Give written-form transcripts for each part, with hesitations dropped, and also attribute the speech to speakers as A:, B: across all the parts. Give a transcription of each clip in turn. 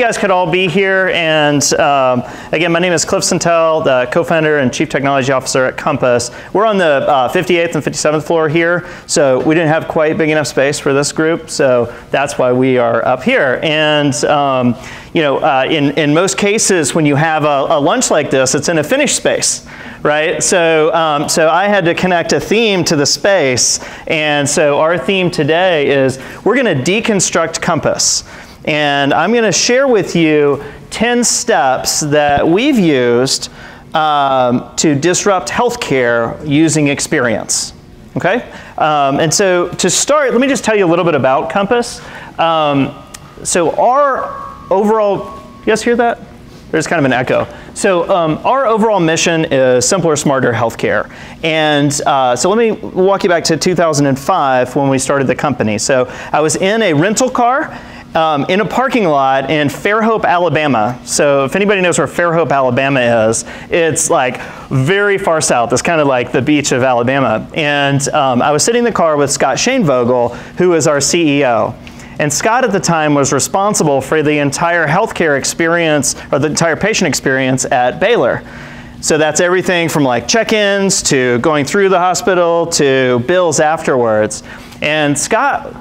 A: guys could all be here. And again, my name is Cliff Santel, the co-founder and chief technology officer at Compass. We're on the 58th and 57th floor here, so we didn't have quite big enough space for this group, so that's why we are up here. And you know, in most cases, when you have a lunch like this, it's in a finished space, right? So, so I had to connect a theme to the space, and so our theme today is we're going to deconstruct Compass. And I'm going to share with you 10 steps that we've used to disrupt healthcare using experience. Okay? And so to start, let me just tell you a little bit about Compass. So our overall, you guys hear that? There's kind of an echo. So our overall mission is simpler, smarter healthcare. And so let me walk you back to 2005 when we started the company. So I was in a rental car in a parking lot in Fairhope, Alabama. So if anybody knows where Fairhope, Alabama is, it's like very far south. It's kind of like the beach of Alabama. And I was sitting in the car with Scott Shainvogel, who is our CEO. And Scott at the time was responsible for the entire healthcare experience, or the entire patient experience at Baylor. So that's everything from like check-ins to going through the hospital to bills afterwards. And Scott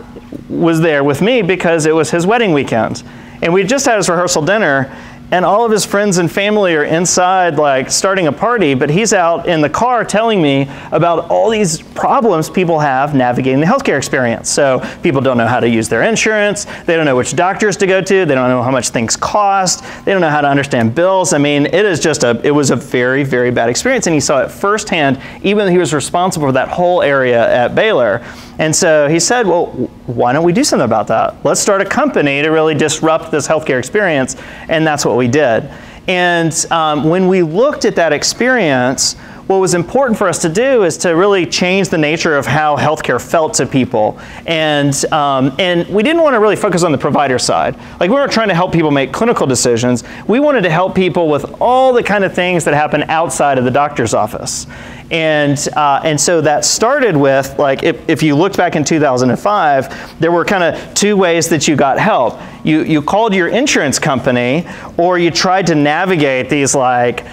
A: was there with me because it was his wedding weekend. And we just had his rehearsal dinner, and all of his friends and family are inside like starting a party, but he's out in the car telling me about all these problems people have navigating the healthcare experience. So people don't know how to use their insurance, they don't know which doctors to go to, they don't know how much things cost, they don't know how to understand bills. I mean, it was a very, very bad experience, and he saw it firsthand, even though he was responsible for that whole area at Baylor. And so he said, well, why don't we do something about that? Let's start a company to really disrupt this healthcare experience, and that's what we did. And when we looked at that experience, what was important for us to do is to really change the nature of how healthcare felt to people. And we didn't want to really focus on the provider side. Like, we weren't trying to help people make clinical decisions. We wanted to help people with all the kind of things that happen outside of the doctor's office. And so that started with, like, if you looked back in 2005, there were kind of two ways that you got help. You called your insurance company, or you tried to navigate these like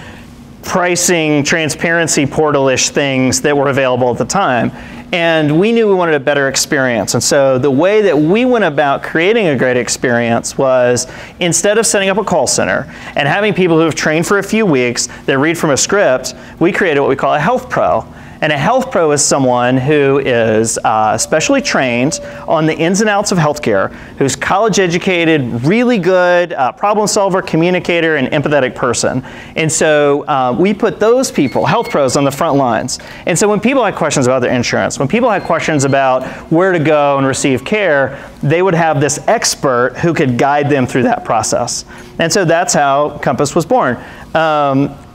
A: pricing transparency portal-ish things that were available at the time. And we knew we wanted a better experience. And so the way that we went about creating a great experience was, instead of setting up a call center and having people who have trained for a few weeks that read from a script, we created what we call a health pro. And a health pro is someone who is specially trained on the ins and outs of healthcare, who's college educated, really good problem solver, communicator, and empathetic person. And so we put those people, health pros, on the front lines. And so when people had questions about their insurance, when people had questions about where to go and receive care, they would have this expert who could guide them through that process. And so that's how Compass was born.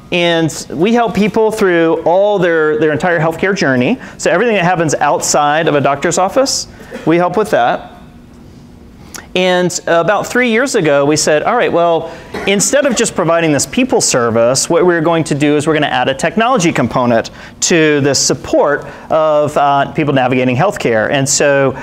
A: And we help people through all their entire healthcare journey. So everything that happens outside of a doctor's office, we help with that. And about 3 years ago, we said, all right, well, instead of just providing this people service, what we're going to do is we're going to add a technology component to the support of people navigating healthcare. And so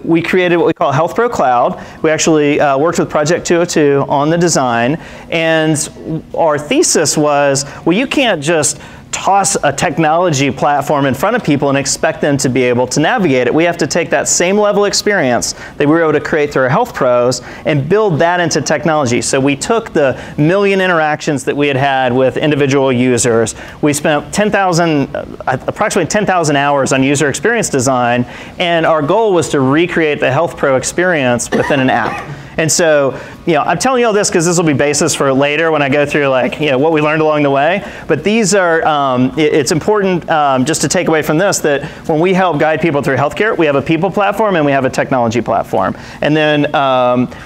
A: we created what we call Health Pro Cloud. We actually worked with Project 202 on the design, and our thesis was, well, you can't just toss a technology platform in front of people and expect them to be able to navigate it. We have to take that same level of experience that we were able to create through our health pros and build that into technology. So we took the 1 million interactions that we had with individual users. We spent approximately 10,000 hours on user experience design, and our goal was to recreate the health pro experience within an app. And so, you know, I'm telling you all this because this will be basis for later when I go through, like, you know, what we learned along the way. But these are, it's important just to take away from this that when we help guide people through healthcare, we have a people platform and we have a technology platform. And then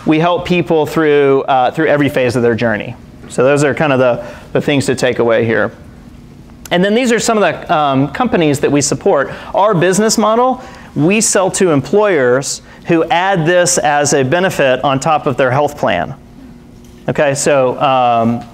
A: we help people through every phase of their journey. So those are kind of the things to take away here. And then these are some of the companies that we support. Our business model, we sell to employers who add this as a benefit on top of their health plan. Okay, so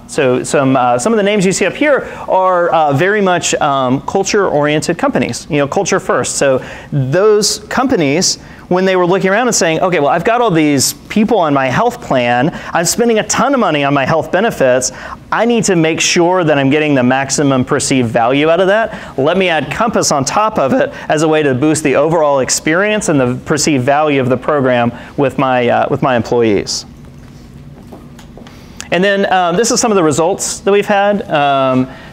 A: some of the names you see up here are very much culture-oriented companies. You know, culture first. So those companies when they were looking around and saying, okay, well, I've got all these people on my health plan, I'm spending a ton of money on my health benefits, I need to make sure that I'm getting the maximum perceived value out of that. Let me add Compass on top of it as a way to boost the overall experience and the perceived value of the program with my employees. And then this is some of the results that we've had.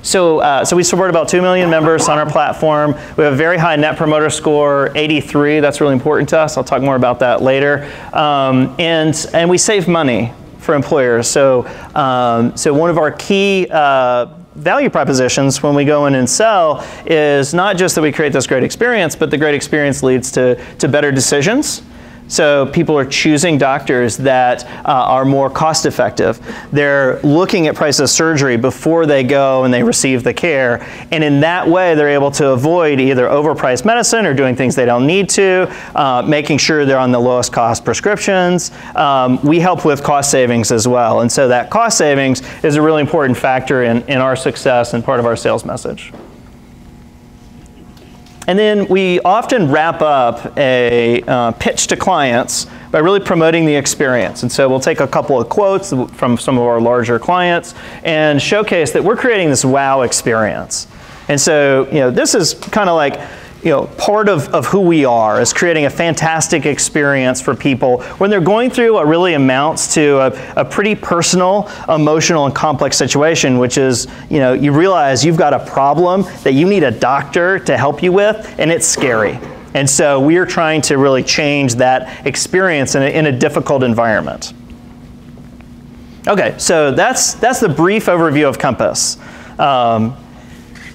A: So we support about 2 million members on our platform. We have a very high Net Promoter Score, 83. That's really important to us. I'll talk more about that later. And we save money for employers. So one of our key value propositions when we go in and sell is not just that we create this great experience, but the great experience leads to better decisions. So people are choosing doctors that are more cost effective. They're looking at price of surgery before they go and they receive the care. And in that way, they're able to avoid either overpriced medicine or doing things they don't need to, making sure they're on the lowest cost prescriptions. We help with cost savings as well. And so that cost savings is a really important factor in our success and part of our sales message. And then we often wrap up a pitch to clients by really promoting the experience. And so we'll take a couple of quotes from some of our larger clients and showcase that we're creating this wow experience. And so, this is kind of like, part of who we are, is creating a fantastic experience for people when they're going through what really amounts to a pretty personal, emotional, and complex situation, which is, you realize you've got a problem that you need a doctor to help you with, and it's scary. And so we are trying to really change that experience in a difficult environment. Okay, so that's the brief overview of Compass.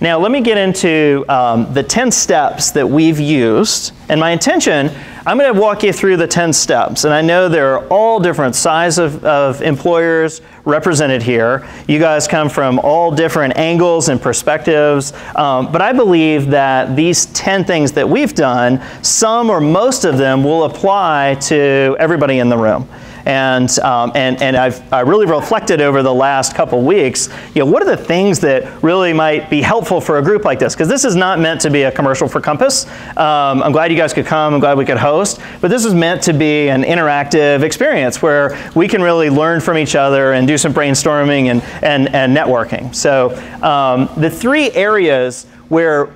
A: Now let me get into the 10 steps that we've used. And my intention, I'm going to walk you through the 10 steps. And I know there are all different sizes of employers represented here. You guys come from all different angles and perspectives. But I believe that these 10 things that we've done, some or most of them will apply to everybody in the room. And I really reflected over the last couple weeks, what are the things that really might be helpful for a group like this? Because this is not meant to be a commercial for Compass. I'm glad you guys could come. I'm glad we could host. But this is meant to be an interactive experience where we can really learn from each other and do some brainstorming and networking. So the 3 areas where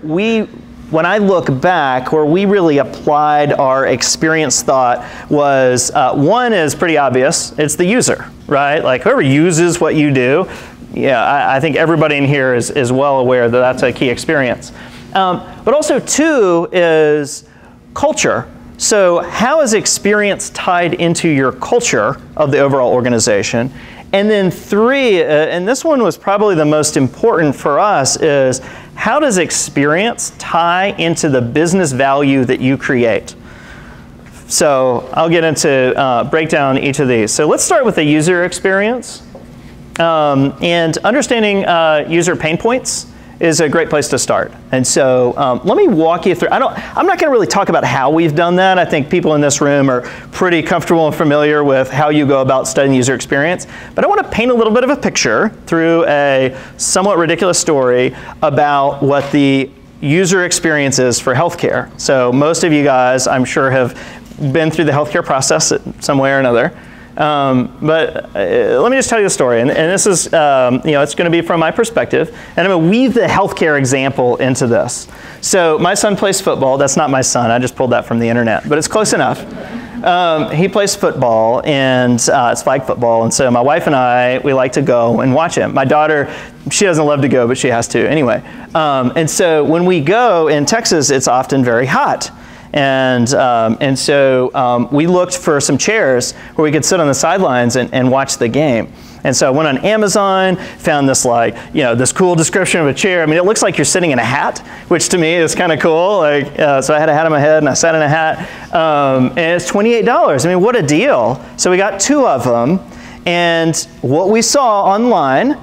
A: when I look back, where we really applied our experience thought was, one is pretty obvious. It's the user, right? Like whoever uses what you do, I think everybody in here is well aware that that's a key experience. But also 2 is culture. So how is experience tied into your culture of the overall organization? And then 3, and this one was probably the most important for us, is how does experience tie into the business value that you create? So I'll get into break down each of these. So let's start with the user experience. And understanding user pain points is a great place to start. And so let me walk you through. I'm not going to really talk about how we've done that. I think people in this room are pretty comfortable and familiar with how you go about studying user experience. But I want to paint a little bit of a picture through a somewhat ridiculous story about what the user experience is for healthcare. So most of you guys, I'm sure, have been through the healthcare process some way or another. But let me just tell you the story, and this is, it's going to be from my perspective, and I'm going to weave the healthcare example into this. So my son plays football. That's not my son. I just pulled that from the internet, but it's close enough. He plays football, and it's flag football, and so my wife and I, we like to go and watch him. My daughter, she doesn't love to go, but she has to anyway. And so when we go in Texas, it's often very hot. And so we looked for some chairs where we could sit on the sidelines and watch the game. And so I went on Amazon, found this this cool description of a chair. I mean, it looks like you're sitting in a hat, which to me is kind of cool. So I had a hat on my head and I sat in a hat, and it's $28. I mean, what a deal. So we got 2 of them, and what we saw online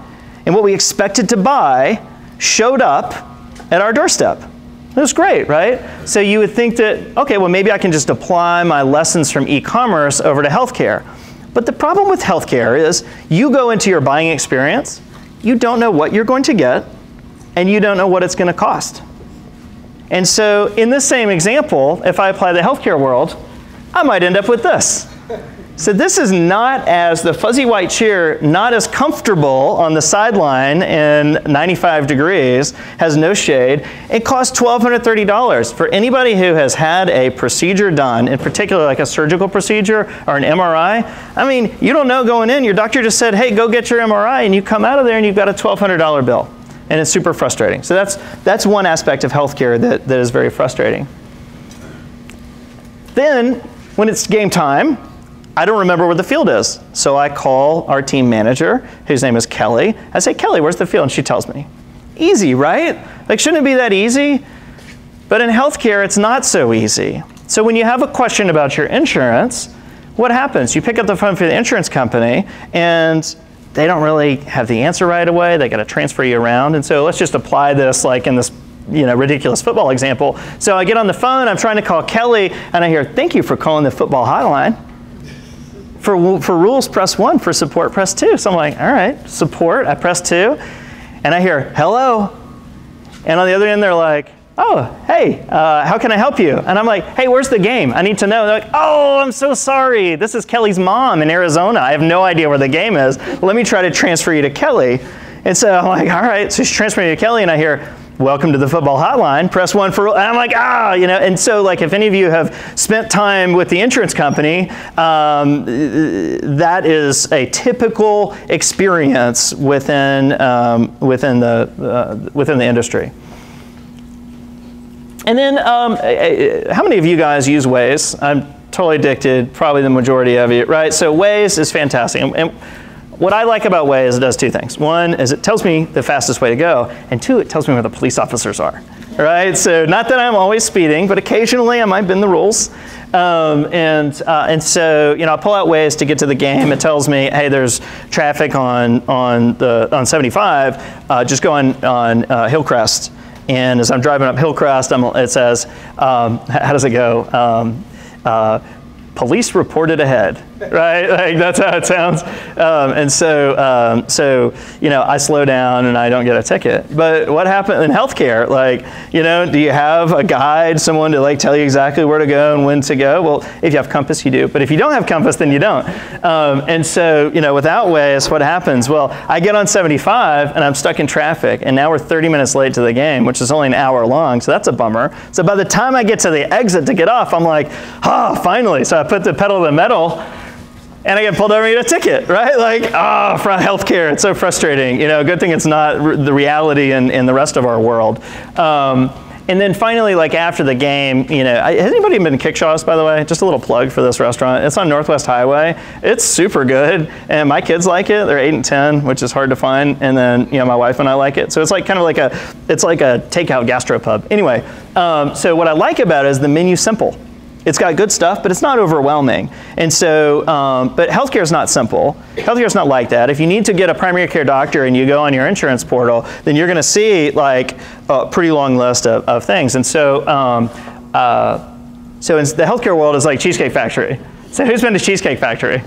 A: and what we expected to buy showed up at our doorstep. It was great, right? So you would think that, okay, well, maybe I can just apply my lessons from e-commerce over to healthcare. But the problem with healthcare is you go into your buying experience, you don't know what you're going to get, and you don't know what it's going to cost. And so in this same example, if I apply the healthcare world, I might end up with this. So this is not as, the fuzzy white chair, not as comfortable on the sideline in 95 degrees, has no shade. It costs $1,230. For anybody who has had a procedure done, in particular like a surgical procedure or an MRI, I mean, you don't know going in, your doctor just said, hey, go get your MRI, and you come out of there and you've got a $1,200 bill. And it's super frustrating. So that's one aspect of healthcare that is very frustrating. Then, when it's game time, I don't remember where the field is. So I call our team manager, whose name is Kelly. I say, Kelly, where's the field? And she tells me. Easy, right? Like, shouldn't it be that easy? But in healthcare, it's not so easy. So when you have a question about your insurance, what happens? You pick up the phone for the insurance company, and they don't really have the answer right away. They got to transfer you around. And so let's just apply this like in this ridiculous football example. So I get on the phone, I'm trying to call Kelly, and I hear, thank you for calling the football hotline. For rules, press 1. For support, press 2. So I'm like, all right, support, I press 2. And I hear, hello. And on the other end, they're like, oh, hey, how can I help you? And I'm like, hey, where's the game? I need to know. They're like, oh, I'm so sorry. This is Kelly's mom in Arizona. I have no idea where the game is. Let me try to transfer you to Kelly. And so I'm like, all right. So she's transferring me to Kelly, and I hear, welcome to the football hotline, press 1 for, and I'm like, and so like if any of you have spent time with the insurance company, that is a typical experience within the industry. And then, how many of you guys use Waze? I'm totally addicted, probably the majority of you, right? So Waze is fantastic. And what I like about Waze is it does 2 things. 1 is it tells me the fastest way to go, and 2, it tells me where the police officers are, right? So not that I'm always speeding, but occasionally I might bend the rules. And so, I pull out Waze to get to the game. It tells me, hey, there's traffic on 75, just go on Hillcrest. And as I'm driving up Hillcrest, it says, how does it go? Police reported ahead, right? Like that's how it sounds. And so I slow down and I don't get a ticket. But what happened in healthcare? Like, do you have a guide, someone to like tell you exactly where to go and when to go? Well, if you have Compass, you do. But if you don't have Compass, then you don't. And so, without Waze, what happens? Well, I get on 75 and I'm stuck in traffic. And now we're 30 minutes late to the game, which is only an hour long. So that's a bummer. So by the time I get to the exit to get off, I'm like, finally. So I put the pedal to the metal, and I get pulled over and get a ticket, right? Like, for healthcare, it's so frustrating. Good thing it's not the reality in the rest of our world. And then finally, like after the game, has anybody been to Kickshaw's, by the way? Just a little plug for this restaurant. It's on Northwest Highway. It's super good, and my kids like it. They're 8 and 10, which is hard to find. And then, my wife and I like it. So it's like kind of like a takeout gastropub. Anyway, so what I like about it is the menu's simple. It's got good stuff, but it's not overwhelming. And so, but healthcare is not simple. Healthcare is not like that. If you need to get a primary care doctor and you go on your insurance portal, then you're going to see like a pretty long list of things. And so, so in the healthcare world is like Cheesecake Factory. So who's been to Cheesecake Factory?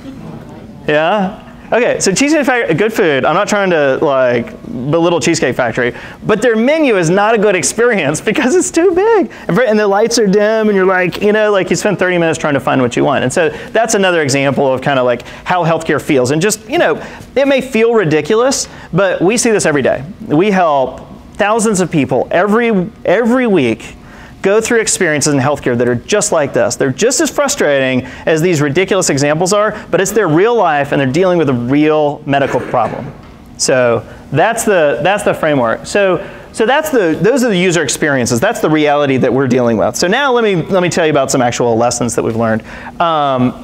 A: Yeah? Okay, so Cheesecake Factory, good food. I'm not trying to like belittle Cheesecake Factory, but their menu is not a good experience because it's too big. And the lights are dim and you're like, like you spend 30 minutes trying to find what you want. And so that's another example of kind of like how healthcare feels. And just, it may feel ridiculous, but we see this every day. We help thousands of people every week go through experiences in healthcare that are just like this. They're just as frustrating as these ridiculous examples are, but it's their real life and they're dealing with a real medical problem. So that's the framework. So those are the user experiences. That's the reality that we're dealing with. So now let me tell you about some actual lessons that we've learned.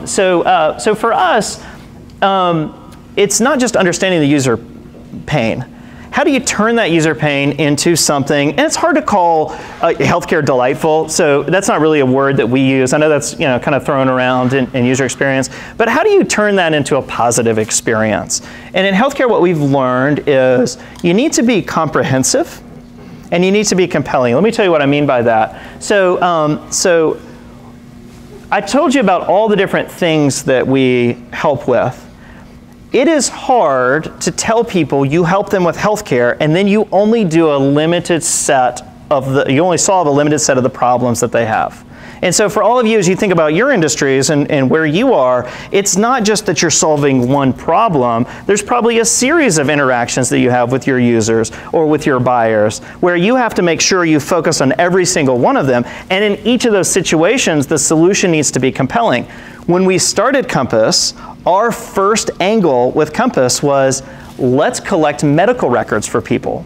A: So for us, it's not just understanding the user pain. How do you turn that user pain into something, and it's hard to call healthcare delightful, so that's not really a word that we use. I know that's kind of thrown around in user experience, but how do you turn that into a positive experience? And in healthcare, what we've learned is you need to be comprehensive, and you need to be compelling. Let me tell you what I mean by that. So I told you about all the different things that we help with. It is hard to tell people you help them with healthcare and then you only do you only solve a limited set of the problems that they have. And so for all of you, as you think about your industries and where you are, it's not just that you're solving one problem. There's probably a series of interactions that you have with your users or with your buyers where you have to make sure you focus on every single one of them. And in each of those situations, the solution needs to be compelling. When we started Compass, our first angle with Compass was, let's collect medical records for people.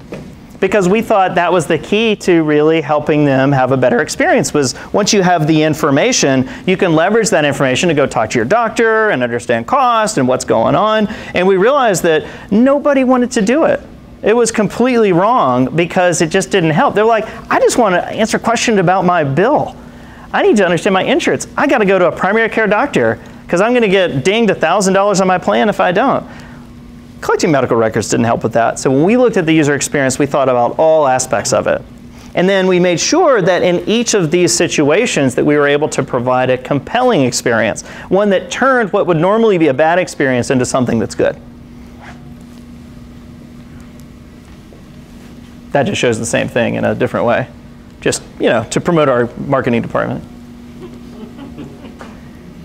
A: Because we thought that was the key to really helping them have a better experience, was once you have the information, you can leverage that information to go talk to your doctor and understand cost and what's going on. And we realized that nobody wanted to do it. It was completely wrong because it just didn't help. They're like, I just want to answer questions about my bill. I need to understand my insurance. I got to go to a primary care doctor because I'm going to get dinged $1,000 on my plan if I don't. Collecting medical records didn't help with that. So when we looked at the user experience, we thought about all aspects of it. And then we made sure that in each of these situations that we were able to provide a compelling experience, one that turned what would normally be a bad experience into something that's good. That just shows the same thing in a different way. Just, you know, to promote our marketing department.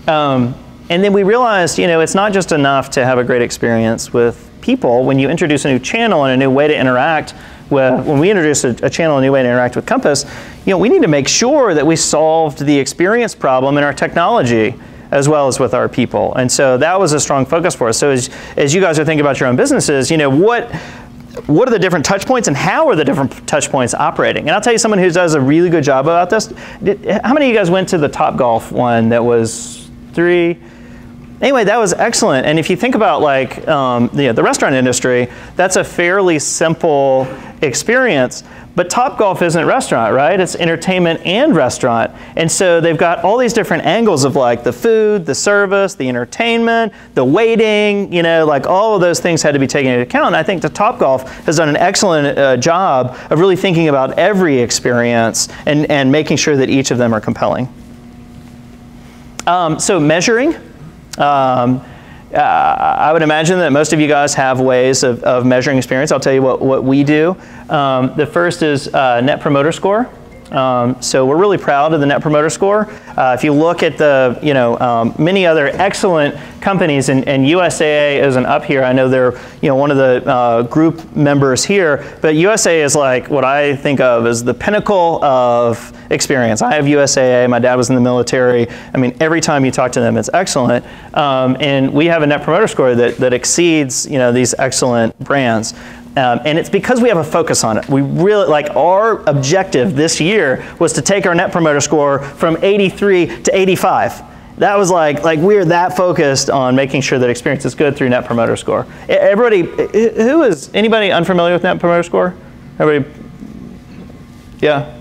A: And then we realized, you know, it's not just enough to have a great experience with people. When you introduce a new channel and a new way to interact with, when we introduce a channel, a new way to interact with Compass, you know, we need to make sure that we solved the experience problem in our technology as well as with our people. And so that was a strong focus for us. So as you guys are thinking about your own businesses, you know, what are the different touch points and how are the different touch points operating? And I'll tell you someone who does a really good job about this. How many of you guys went to the Topgolf one that was 3? Anyway, that was excellent. And if you think about like the restaurant industry, that's a fairly simple experience. But Topgolf isn't restaurant, right? It's entertainment and restaurant. And so they've got all these different angles of like the food, the service, the entertainment, the waiting, you know, like all of those things had to be taken into account. And I think the Topgolf has done an excellent job of really thinking about every experience and making sure that each of them are compelling. So measuring. I would imagine that most of you guys have ways of measuring experience. I'll tell you what we do. The first is Net Promoter Score. So we're really proud of the Net Promoter Score. If you look at the, many other excellent companies, and USAA isn't up here. I know they're, one of the group members here, but USAA is like what I think of as the pinnacle of experience. I have USAA. My dad was in the military. I mean, every time you talk to them, it's excellent. And we have a Net Promoter Score that exceeds, these excellent brands. And it's because we have a focus on it. We really, our objective this year was to take our Net Promoter Score from 83 to 85. That was we're that focused on making sure that experience is good through Net Promoter Score. Everybody, anybody unfamiliar with Net Promoter Score? Everybody, yeah?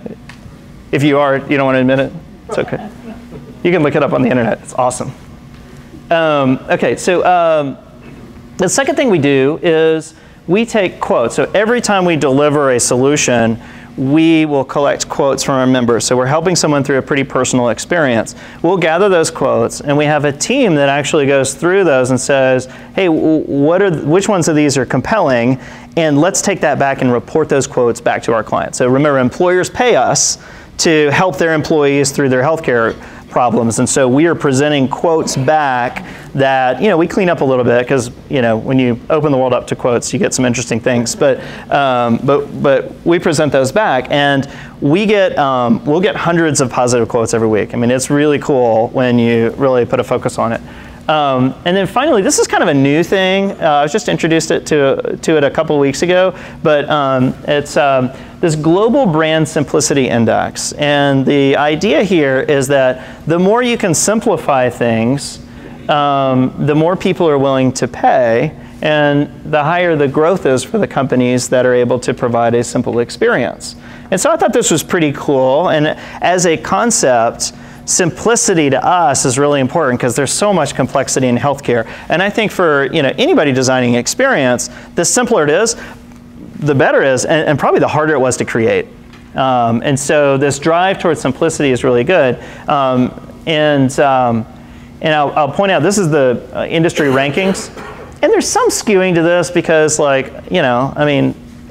A: If you are, you don't want to admit it, it's okay. You can look it up on the internet, it's awesome. Okay, so the second thing we do is we take quotes. So every time we deliver a solution, we will collect quotes from our members. So we're helping someone through a pretty personal experience. We'll gather those quotes, and we have a team that actually goes through those and says, hey, which ones of these are compelling? And let's take that back and report those quotes back to our clients. So remember, employers pay us to help their employees through their healthcare problems. And so we are presenting quotes back that, we clean up a little bit because, when you open the world up to quotes, you get some interesting things. But we present those back, and we'll get hundreds of positive quotes every week. I mean, it's really cool when you really put a focus on it. And then finally, this is kind of a new thing. I was just introduced to it a couple of weeks ago, but it's this Global Brand Simplicity Index. And the idea here is that the more you can simplify things, the more people are willing to pay, and the higher the growth is for the companies that are able to provide a simple experience. And so I thought this was pretty cool. And as a concept, simplicity to us is really important because there's so much complexity in healthcare. And I think for anybody designing experience, the simpler it is, the better it is, and probably the harder it was to create. And so this drive towards simplicity is really good. And I'll point out, this is the industry rankings. And there's some skewing to this because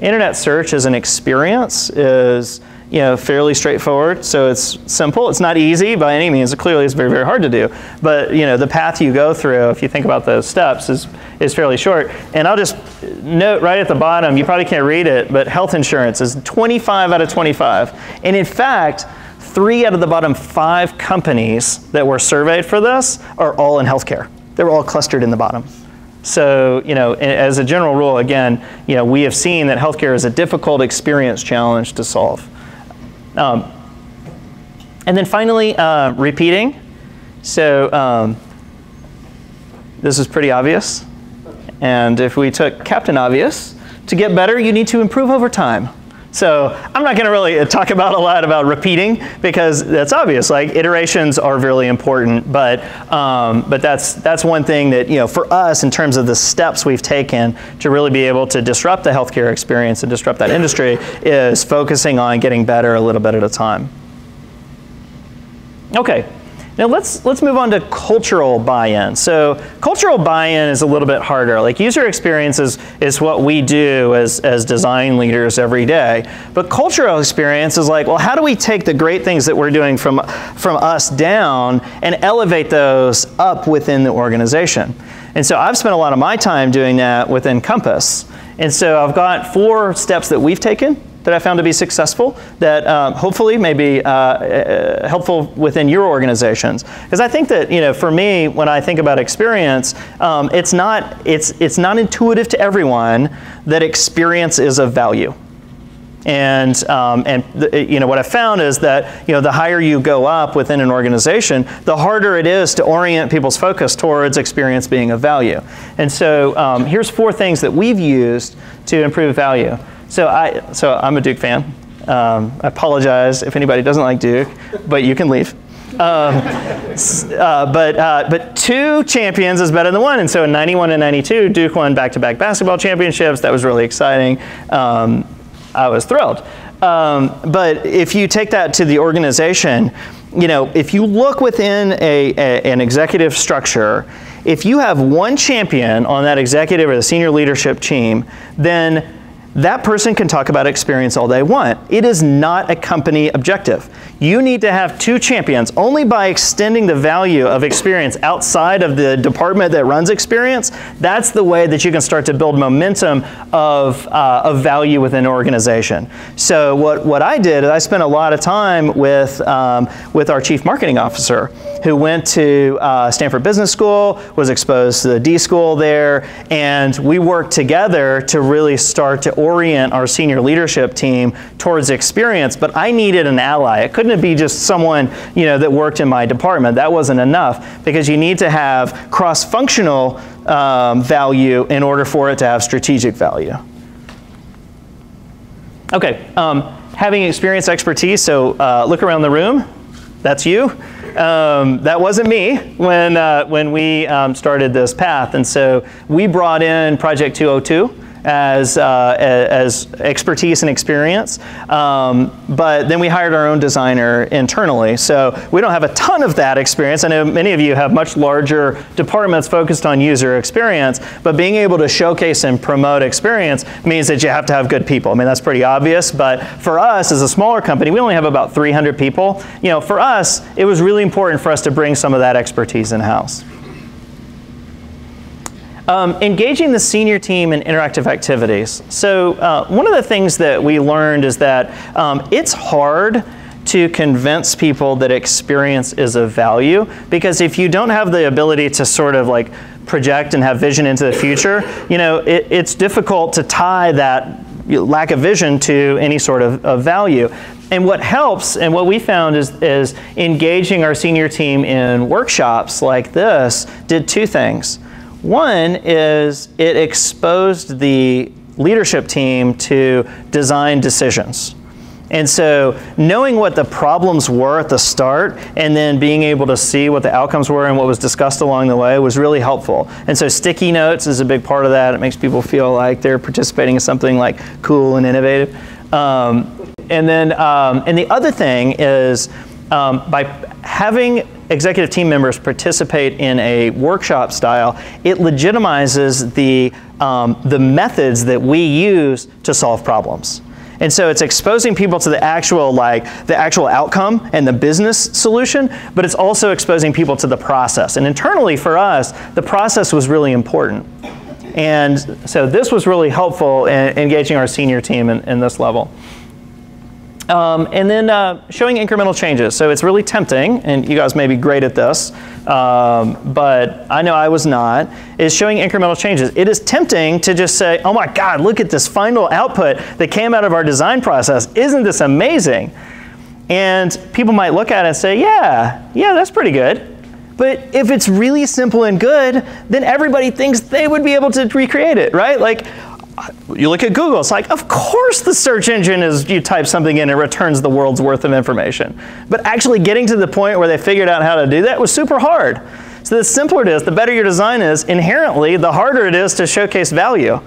A: internet search as an experience is, fairly straightforward. So it's simple. It's not easy by any means. Clearly, it's very, very hard to do. But the path you go through, if you think about those steps, is fairly short. And I'll just note right at the bottom, you probably can't read it, but health insurance is 25 out of 25. And in fact, 3 out of the bottom 5 companies that were surveyed for this are all in healthcare. They were all clustered in the bottom. So, as a general rule, again, we have seen that healthcare is a difficult experience challenge to solve. And then finally, repeating. So this is pretty obvious. And if we took Captain Obvious, to get better, you need to improve over time. So I'm not going to really talk about a lot about repeating because that's obvious. Like iterations are really important, but that's one thing that for us in terms of the steps we've taken to really be able to disrupt the healthcare experience and disrupt that industry is focusing on getting better a little bit at a time. Okay. Now let's move on to cultural buy-in. So cultural buy-in is a little bit harder. Like user experience is what we do as design leaders every day. But cultural experience is like, well, how do we take the great things that we're doing from us down and elevate those up within the organization? And so I've spent a lot of my time doing that within Compass. And so I've got 4 steps that we've taken that I found to be successful that hopefully may be helpful within your organizations. Because I think that for me, when I think about experience, it's not intuitive to everyone that experience is of value. And what I found is that the higher you go up within an organization, the harder it is to orient people's focus towards experience being of value. And so here's 4 things that we've used to improve value. So I'm a Duke fan. I apologize if anybody doesn't like Duke, but you can leave. But 2 champions is better than 1. And so in 91 and 92, Duke won back-to-back basketball championships. That was really exciting. I was thrilled. But if you take that to the organization, if you look within an executive structure, if you have 1 champion on that executive or the senior leadership team, then that person can talk about experience all they want. It is not a company objective. You need to have 2 champions. Only by extending the value of experience outside of the department that runs experience, that's the way that you can start to build momentum of value within an organization. So what I did is I spent a lot of time with our chief marketing officer, who went to Stanford Business School, was exposed to the D School there, and we worked together to really start to orient our senior leadership team towards experience. But I needed an ally. It couldn't be just someone that worked in my department. That wasn't enough, because you need to have cross-functional value in order for it to have strategic value. Okay, having experience expertise. So look around the room. That's you. That wasn't me when we started this path, and so we brought in Project 202 as expertise and experience, but then we hired our own designer internally. So we don't have a ton of that experience. I know many of you have much larger departments focused on user experience, but being able to showcase and promote experience means that you have to have good people. I mean, that's pretty obvious, but for us as a smaller company, we only have about 300 people. For us, it was really important for us to bring some of that expertise in-house. Engaging the senior team in interactive activities. So one of the things that we learned is that it's hard to convince people that experience is of value, because if you don't have the ability to sort of like project and have vision into the future, it's difficult to tie that lack of vision to any sort of value. And what helps, and what we found is engaging our senior team in workshops like this did 2 things. One is it exposed the leadership team to design decisions. And so knowing what the problems were at the start and then being able to see what the outcomes were and what was discussed along the way was really helpful. And so sticky notes is a big part of that. It makes people feel like they're participating in something like cool and innovative. And the other thing is by having executive team members participate in a workshop style, it legitimizes the methods that we use to solve problems. And so it's exposing people to the actual outcome and the business solution, but it's also exposing people to the process. And internally for us, the process was really important. And so this was really helpful in engaging our senior team in this level. And then showing incremental changes. So it's really tempting, and you guys may be great at this, but I know I was not, is showing incremental changes. It is tempting to just say, oh my God, look at this final output that came out of our design process. Isn't this amazing? And people might look at it and say, yeah, that's pretty good. But if it's really simple and good, then everybody thinks they would be able to recreate it, right? Like, you look at Google, it's like, of course the search engine is, you type something in, it returns the world's worth of information. But actually getting to the point where they figured out how to do that was super hard. So the simpler it is, the better your design is, inherently, the harder it is to showcase value.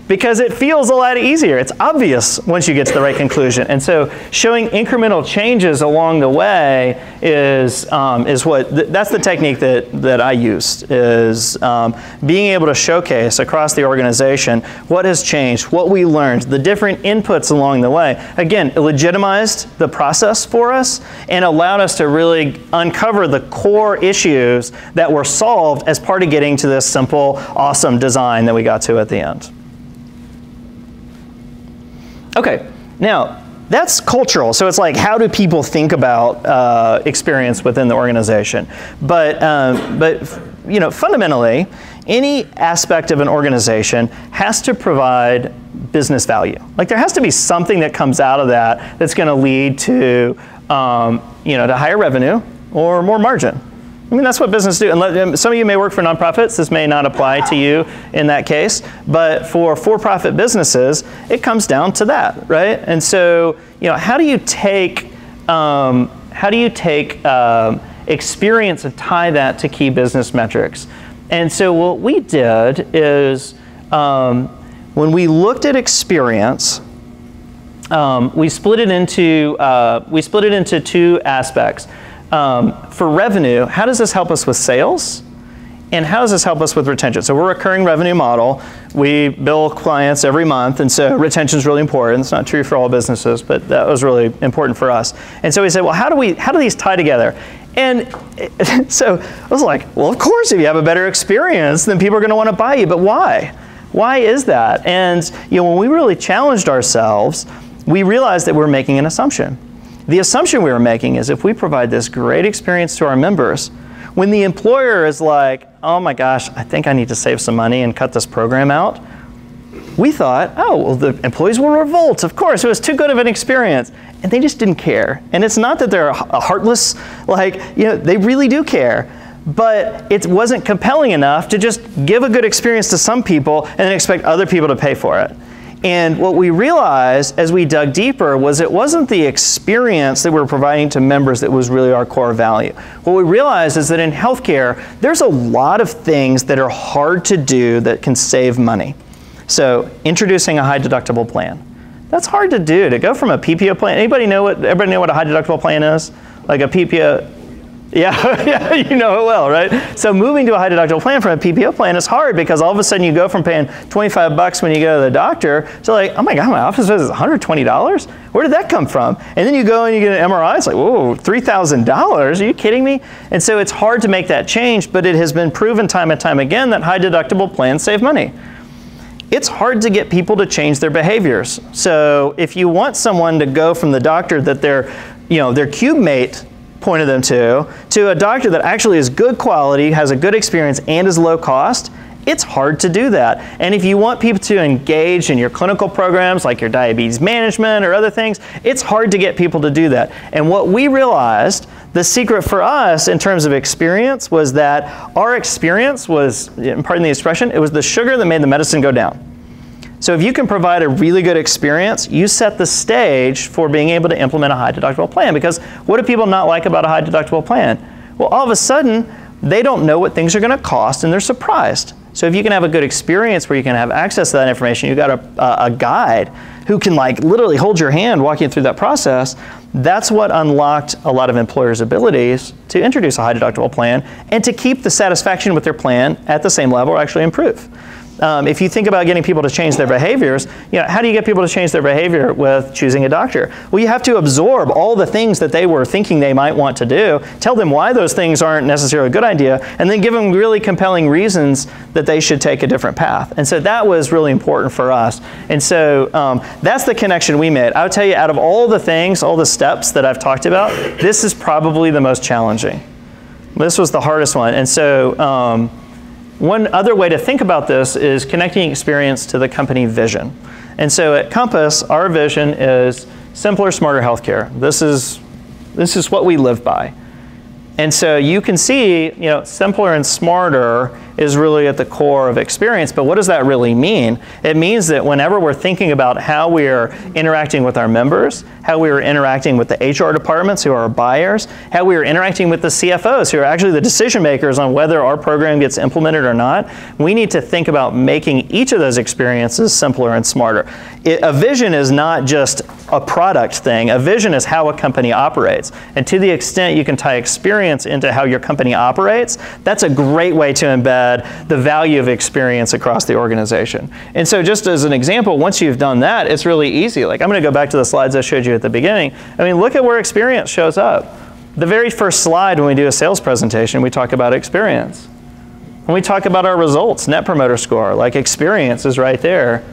A: Because it feels a lot easier. It's obvious once you get to the right conclusion. And so showing incremental changes along the way is that's the technique that I used, is being able to showcase across the organization what has changed, what we learned, the different inputs along the way. Again, it legitimized the process for us and allowed us to really uncover the core issues that were solved as part of getting to this simple, awesome design that we got to at the end. Okay, now that's cultural. So it's like, how do people think about experience within the organization? But you know, fundamentally, any aspect of an organization has to provide business value. Like there has to be something that comes out of that that's going to lead to to higher revenue or more margin. I mean, that's what businesses do. And some of you may work for nonprofits. This may not apply to you in that case. But for-profit businesses, it comes down to that, right? And so, how do you take experience and tie that to key business metrics? And so what we did is, when we looked at experience, we split it into two aspects. For revenue, how does this help us with sales? And how does this help us with retention? So we're a recurring revenue model. We bill clients every month, and so retention is really important. It's not true for all businesses, but that was really important for us. And so we said, well, how do these tie together? And so I was like, well, of course, if you have a better experience, then people are going to want to buy you. But why? Why is that? And when we really challenged ourselves, we realized that we're making an assumption. The assumption we were making is if we provide this great experience to our members, when the employer is like, oh my gosh, I think I need to save some money and cut this program out, we thought, oh, well, the employees will revolt. Of course, it was too good of an experience. And they just didn't care. And it's not that they're heartless, they really do care. But it wasn't compelling enough to just give a good experience to some people and then expect other people to pay for it. And what we realized as we dug deeper was it wasn't the experience that we were providing to members that was really our core value. What we realized is that in healthcare, there's a lot of things that are hard to do that can save money. So introducing a high deductible plan. That's hard to do, to go from a PPO plan. Everybody know what a high deductible plan is? Like a PPO? Yeah, you know it well, right? So moving to a high deductible plan from a PPO plan is hard because all of a sudden you go from paying $25 when you go to the doctor to like, oh my God, my office visit is $120? Where did that come from? And then you go and you get an MRI, it's like, whoa, $3,000? Are you kidding me? And so it's hard to make that change, but it has been proven time and time again that high deductible plans save money. It's hard to get people to change their behaviors. So if you want someone to go from the doctor that their cube mate pointed them to a doctor that actually is good quality, has a good experience, and is low cost, it's hard to do that. And if you want people to engage in your clinical programs, like your diabetes management or other things, it's hard to get people to do that. And what we realized, the secret for us in terms of experience, was that our experience was, pardon the expression, it was the sugar that made the medicine go down. So if you can provide a really good experience, you set the stage for being able to implement a high deductible plan. Because what do people not like about a high deductible plan? Well, all of a sudden, they don't know what things are going to cost and they're surprised. So if you can have a good experience where you can have access to that information, you've got a guide who can literally hold your hand walking you through that process, that's what unlocked a lot of employers' abilities to introduce a high deductible plan and to keep the satisfaction with their plan at the same level or actually improve. if you think about getting people to change their behaviors, how do you get people to change their behavior with choosing a doctor? Well, you have to absorb all the things that they were thinking they might want to do, tell them why those things aren't necessarily a good idea, and then give them really compelling reasons that they should take a different path. And so that was really important for us. And so that's the connection we made. I would tell you, out of all the things, all the steps that I've talked about, this is probably the most challenging. This was the hardest one. And so one other way to think about this is connecting experience to the company vision. And so at Compass, our vision is simpler, smarter healthcare. This is what we live by. And so you can see, simpler and smarter is really at the core of experience. But what does that really mean? It means that whenever we're thinking about how we are interacting with our members, how we are interacting with the HR departments who are our buyers, how we are interacting with the CFOs who are actually the decision makers on whether our program gets implemented or not, we need to think about making each of those experiences simpler and smarter. A vision is not just a product thing. A vision is how a company operates. And to the extent you can tie experience into how your company operates, that's a great way to embed the value of experience across the organization. And so just as an example, once you've done that, it's really easy. Like, I'm going to go back to the slides I showed you at the beginning. I mean, look at where experience shows up. The very first slide when we do a sales presentation, we talk about experience. When we talk about our results, Net Promoter Score, like, experience is right there.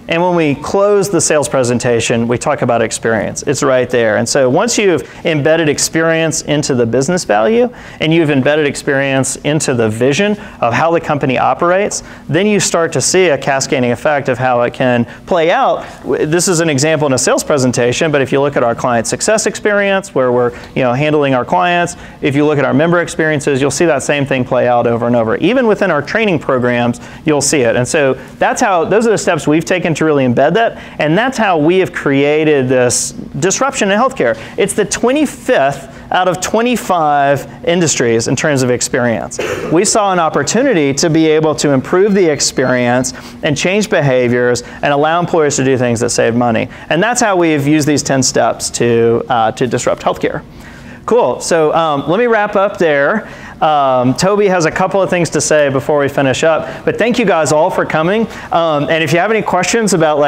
A: And when we close the sales presentation, we talk about experience. It's right there. And so once you've embedded experience into the business value, and you've embedded experience into the vision of how the company operates, then you start to see a cascading effect of how it can play out. This is an example in a sales presentation, but if you look at our client success experience, where we're handling our clients, if you look at our member experiences, you'll see that same thing play out over and over. Even within our training programs, you'll see it. And so those are the steps we've taken to really embed that, and that's how we have created this disruption in healthcare. It's the 25th out of 25 industries in terms of experience. We saw an opportunity to be able to improve the experience and change behaviors and allow employers to do things that save money. And that's how we've used these 10 steps to disrupt healthcare. Cool, so let me wrap up there. Toby has a couple of things to say before we finish up, but thank you guys all for coming. And if you have any questions about,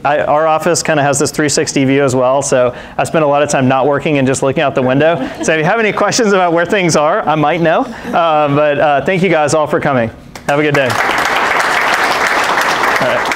A: our office kind of has this 360 view as well, so I spend a lot of time not working and just looking out the window. So if you have any questions about where things are, I might know. But thank you guys all for coming. Have a good day. All right.